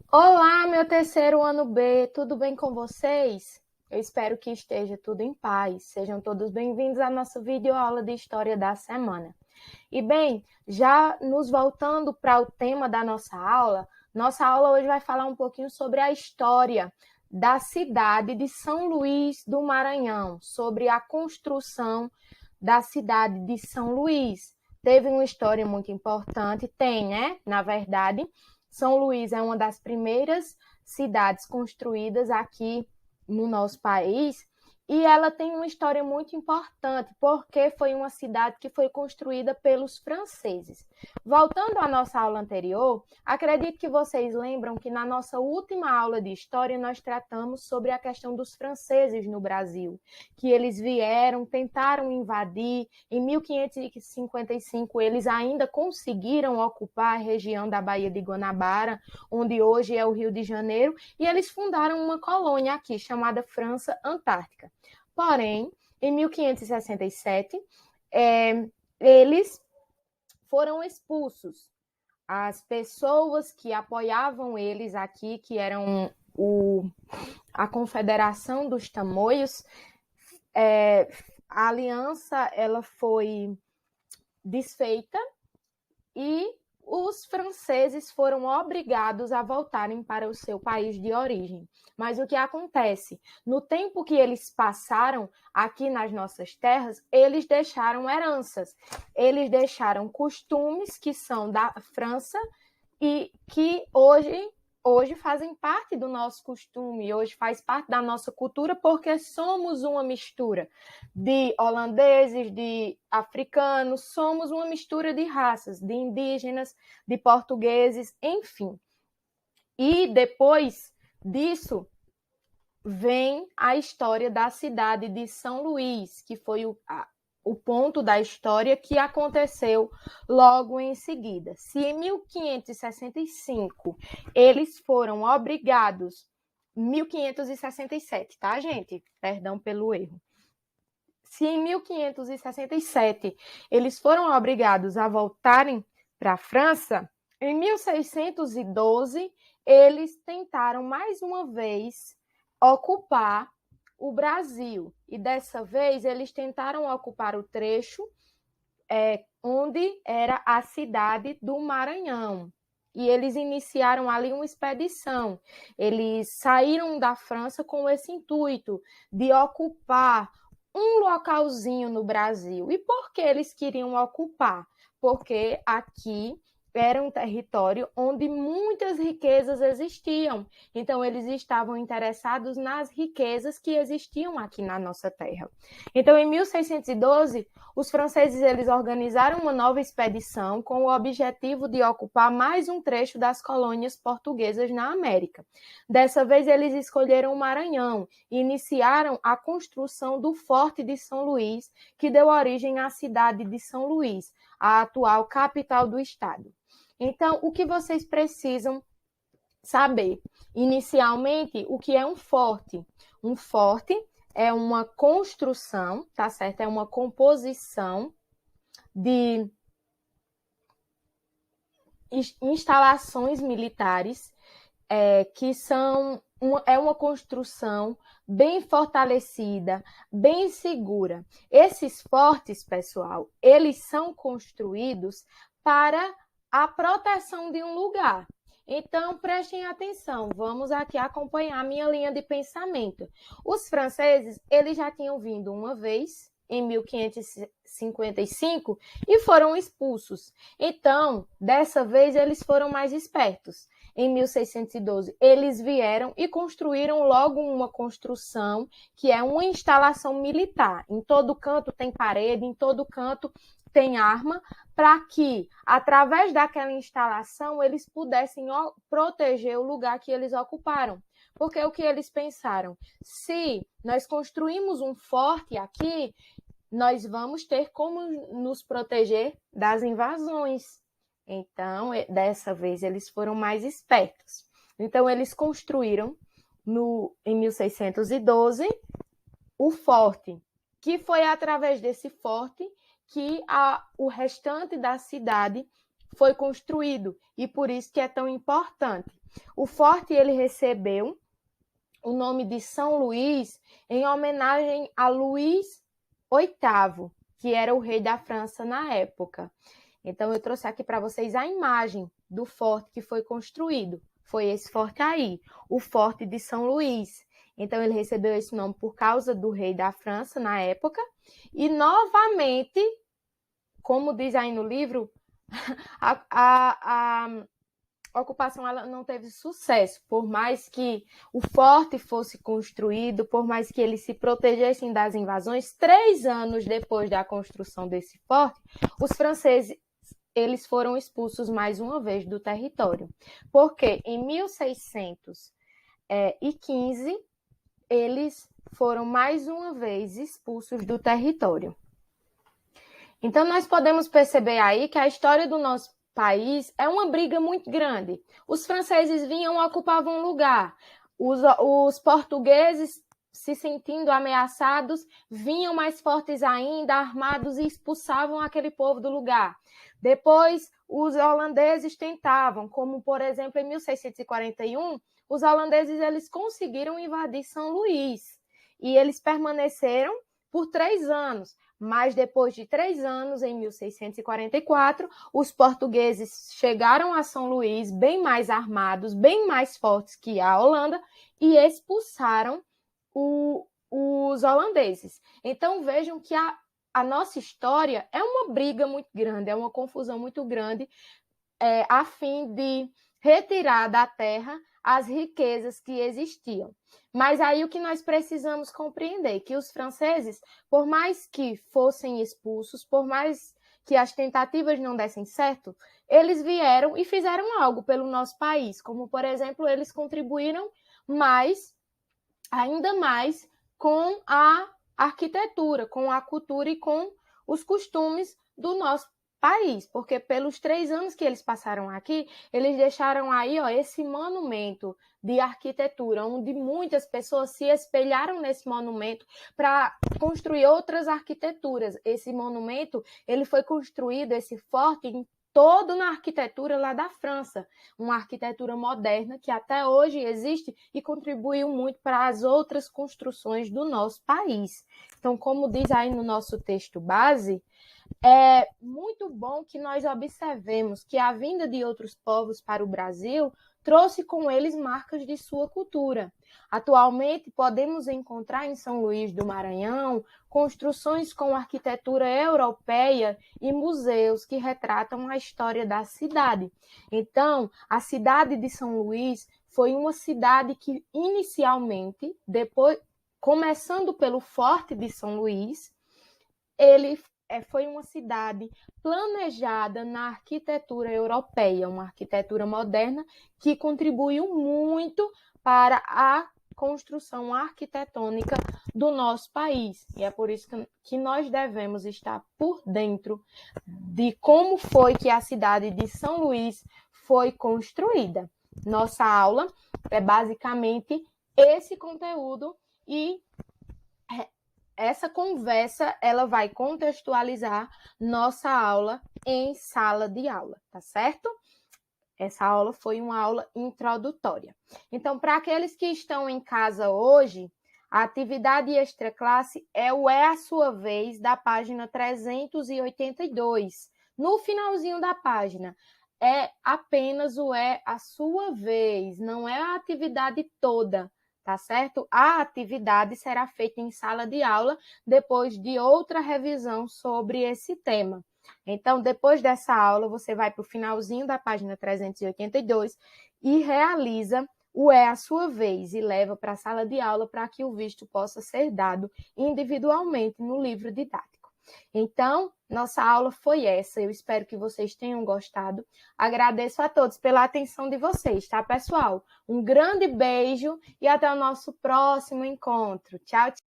Olá, meu terceiro ano B, tudo bem com vocês? Eu espero que esteja tudo em paz. Sejam todos bem-vindos à nossa videoaula de História da Semana. E bem, já nos voltando para o tema da nossa aula hoje vai falar um pouquinho sobre a história da cidade de São Luís do Maranhão, sobre a construção da cidade de São Luís. Teve uma história muito importante, tem, né? Na verdade, São Luís é uma das primeiras cidades construídas aqui no nosso país e ela tem uma história muito importante, porque foi uma cidade que foi construída pelos franceses. Voltando à nossa aula anterior, acredito que vocês lembram que na nossa última aula de história nós tratamos sobre a questão dos franceses no Brasil, que eles vieram, tentaram invadir, em 1555 eles ainda conseguiram ocupar a região da Baía de Guanabara, onde hoje é o Rio de Janeiro, e eles fundaram uma colônia aqui chamada França Antártica. Porém, em 1567, eles foram expulsos. As pessoas que apoiavam eles aqui, que eram a Confederação dos Tamoios, a aliança ela foi desfeita e os franceses foram obrigados a voltarem para o seu país de origem. Mas o que acontece? No tempo que eles passaram aqui nas nossas terras, eles deixaram heranças. Eles deixaram costumes que são da França e que hoje fazem parte do nosso costume, hoje faz parte da nossa cultura, porque somos uma mistura de holandeses, de africanos, somos uma mistura de raças, de indígenas, de portugueses, enfim. E depois disso vem a história da cidade de São Luís, que foi o ponto da história que aconteceu logo em seguida. Se em 1565 eles foram obrigados, 1567, tá, gente? Perdão pelo erro. Se em 1567 eles foram obrigados a voltarem para a França, em 1612 eles tentaram mais uma vez ocupar o Brasil. E dessa vez eles tentaram ocupar o trecho onde era a cidade do Maranhão. E eles iniciaram ali uma expedição. Eles saíram da França com esse intuito de ocupar um localzinho no Brasil. E por que eles queriam ocupar? Porque aqui era um território onde muitas riquezas existiam. Então, eles estavam interessados nas riquezas que existiam aqui na nossa terra. Então, em 1612, os franceses eles organizaram uma nova expedição com o objetivo de ocupar mais um trecho das colônias portuguesas na América. Dessa vez, eles escolheram o Maranhão e iniciaram a construção do Forte de São Luís, que deu origem à cidade de São Luís, a atual capital do estado. Então, o que vocês precisam saber? Inicialmente, o que é um forte? Um forte é uma construção, tá certo? É uma composição de instalações militares que são uma construção bem fortalecida, bem segura. Esses fortes, pessoal, eles são construídos para a proteção de um lugar. Então, prestem atenção, vamos aqui acompanhar a minha linha de pensamento. Os franceses, eles já tinham vindo uma vez, em 1555, e foram expulsos. Então, dessa vez, eles foram mais espertos. Em 1612, eles vieram e construíram logo uma construção que é uma instalação militar. Em todo canto tem parede, em todo canto tem arma, para que, através daquela instalação, eles pudessem proteger o lugar que eles ocuparam. Porque o que eles pensaram? Se nós construímos um forte aqui, nós vamos ter como nos proteger das invasões. Então, dessa vez, eles foram mais espertos. Então, eles construíram, em 1612, o forte, que foi através desse forte que o restante da cidade foi construído e por isso que é tão importante. O forte ele recebeu o nome de São Luís em homenagem a Luís VIII, que era o rei da França na época. Então, eu trouxe aqui para vocês a imagem do forte que foi construído. Foi esse forte aí, o Forte de São Luís. Então, ele recebeu esse nome por causa do rei da França na época. E, novamente, como diz aí no livro, a ocupação ela não teve sucesso. Por mais que o forte fosse construído, por mais que eles se protegessem das invasões, 3 anos depois da construção desse forte, os franceses eles foram expulsos mais uma vez do território. Porque em 1615, eles foram mais uma vez expulsos do território. Então, nós podemos perceber aí que a história do nosso país é uma briga muito grande. Os franceses vinham, ocupavam um lugar. Os portugueses, se sentindo ameaçados, vinham mais fortes ainda, armados, e expulsavam aquele povo do lugar. Depois, os holandeses tentavam, como, por exemplo, em 1641, os holandeses eles conseguiram invadir São Luís. E eles permaneceram por 3 anos. Mas depois de 3 anos, em 1644, os portugueses chegaram a São Luís bem mais armados, bem mais fortes que a Holanda, e expulsaram os holandeses. Então vejam que a nossa história é uma briga muito grande, é uma confusão muito grande, a fim de retirar da terra as riquezas que existiam. Mas aí o que nós precisamos compreender, que os franceses, por mais que fossem expulsos, por mais que as tentativas não dessem certo, eles vieram e fizeram algo pelo nosso país, como, por exemplo, eles contribuíram ainda mais com a arquitetura, com a cultura e com os costumes do nosso país, porque pelos 3 anos que eles passaram aqui, eles deixaram aí esse monumento de arquitetura, onde muitas pessoas se espelharam nesse monumento para construir outras arquiteturas. Esse monumento, ele foi construído, esse forte, todo na arquitetura lá da França, uma arquitetura moderna que até hoje existe e contribuiu muito para as outras construções do nosso país. Então, como diz aí no nosso texto base, é muito bom que nós observemos que a vinda de outros povos para o Brasil trouxe com eles marcas de sua cultura. Atualmente, podemos encontrar em São Luís do Maranhão construções com arquitetura europeia e museus que retratam a história da cidade. Então, a cidade de São Luís foi uma cidade que, inicialmente, depois, começando pelo Forte de São Luís, ele foi uma cidade planejada na arquitetura europeia, uma arquitetura moderna que contribuiu muito para a construção arquitetônica do nosso país. E é por isso que nós devemos estar por dentro de como foi que a cidade de São Luís foi construída. Nossa aula é basicamente esse conteúdo e essa conversa, ela vai contextualizar nossa aula em sala de aula, tá certo? Essa aula foi uma aula introdutória. Então, para aqueles que estão em casa hoje, a atividade extraclasse é o É a Sua Vez, da página 382. No finalzinho da página, é apenas o É a Sua Vez, não é a atividade toda. Tá certo? A atividade será feita em sala de aula depois de outra revisão sobre esse tema. Então, depois dessa aula, você vai para o finalzinho da página 382 e realiza o É a Sua Vez e leva para a sala de aula para que o visto possa ser dado individualmente no livro didático. Então, nossa aula foi essa. Eu espero que vocês tenham gostado. Agradeço a todos pela atenção de vocês, tá, pessoal? Um grande beijo e até o nosso próximo encontro. Tchau, tchau.